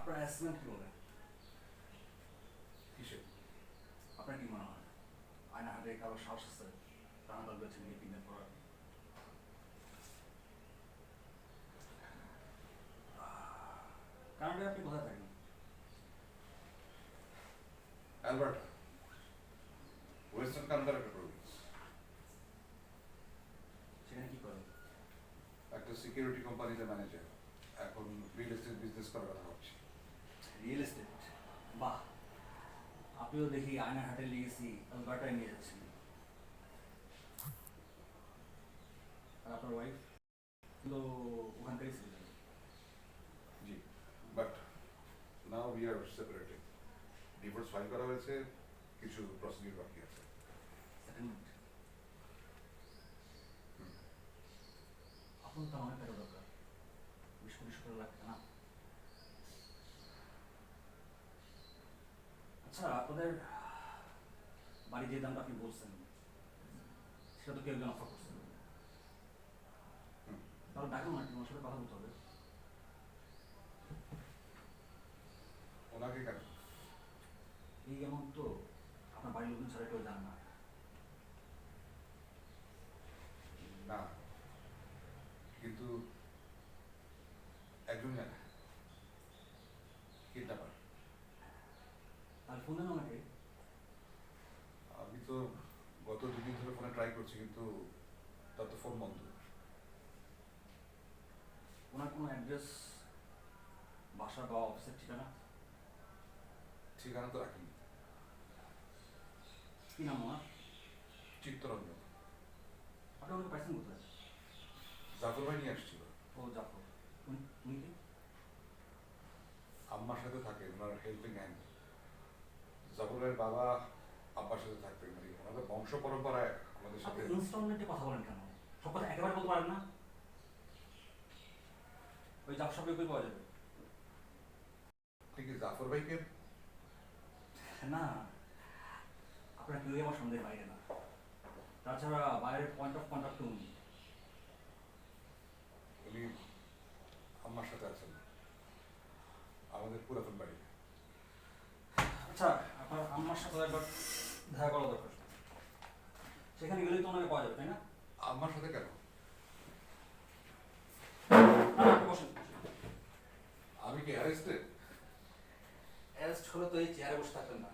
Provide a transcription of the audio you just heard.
আপনার অ্যাসেসমেন্ট কি বলে? কিসে? আপনার কি মনে হয় আয়না হাটে কারো সাহস আছে টানাটাল বেছে নিয়ে কিডন্যাপ করার? কারণ আপনি কোথায় থাকেন? অ্যালবার্টা, ওয়েস্টার্ন কানাডার একটা প্রভিন্স। সেখানে কি করেন? একটা সিকিউরিটি কোম্পানিতে ম্যানেজার। এখন রিয়েল এস্টেট বিজনেস করার কথা ভাবছি। Real estate? বাহ, আপনিও দেখি আয়না হাটে লিগেছি আলবার্টায় নিয়ে যাচ্ছেন। আর আপনার ওয়াইফ তো ওখানকারই ছিলেন। জি, but now we are separated. Divorce file করা হয়েছে, কিছু প্রসিডিউর বাকি আছে। সেটেলমেন্ট? আপনার তো অনেক টাকা দরকার, 20-25 লাখ টাকা না? আচ্ছা, আপনাদের বাড়ি যে দামটা আপনি বলছেন সেটা তো কেউ একজন অফার করছেন, তাহলে ডাকুন না, ওনার সাথে কথা বলতে হবে। ওনাকে কেন? এই এমন তো আপনার বাড়ির লোকজন ছাড়া কেউ জানে না। না, কিন্তু একজন জানে, কিডন্যাপার। তাহলে ফোন দেন ওনাকে। আমি তো গত 2 দিন ধরে ফোনে ট্রাই করছি, কিন্তু তার তো ফোন বন্ধ। ওনার কোনো অ্যাড্রেস, বাসা বা অফিসের ঠিকানা? ঠিকানা তো রাখিনি। কি নাম ওনার? চিত্তরঞ্জন। আপনি ওনাকে পাইছেন কোথায়? জাফর ভাই নিয়ে আসছিল। ও জাফর, উনি উনি কি? আম্মার সাথে থাকে, ওনার হেল্পিং হ্যান্ড। জাফর ভাইয়ের বাবা আব্বার সাথে থাকতেন, মানে ওনাদের বংশ পরম্পরায় আমাদের আপনি সাথে। ইনস্টলমেন্টে কথা বলেন কেন? সব কথা একেবারে বলতে পারেন না? ওই জাফর সাহেবকে কই পাওয়া যাবে? আপনি কি জাফর ভাইকে? না, আপনার কেউই আমার সন্দেহের বাইরে না। তাছাড়া বাইরের পয়েন্ট অফ কন্ট্যাক্ট উনি। উনি আম্মার সাথে আছেন আমাদের পুরাতন বাড়িতে। আচ্ছা, আপনার আম্মার সাথে একবার দেখা করা দরকার। সেখানে গেলেই তো ওনাকে পাওয়া যাবে, তাই না? আম্মার সাথে কেন? না, আপনি বসেন। আমি কি অ্যারেস্টেড? অ্যারেস্ট হলে তো এই চেয়ারে বসে থাকতেন না।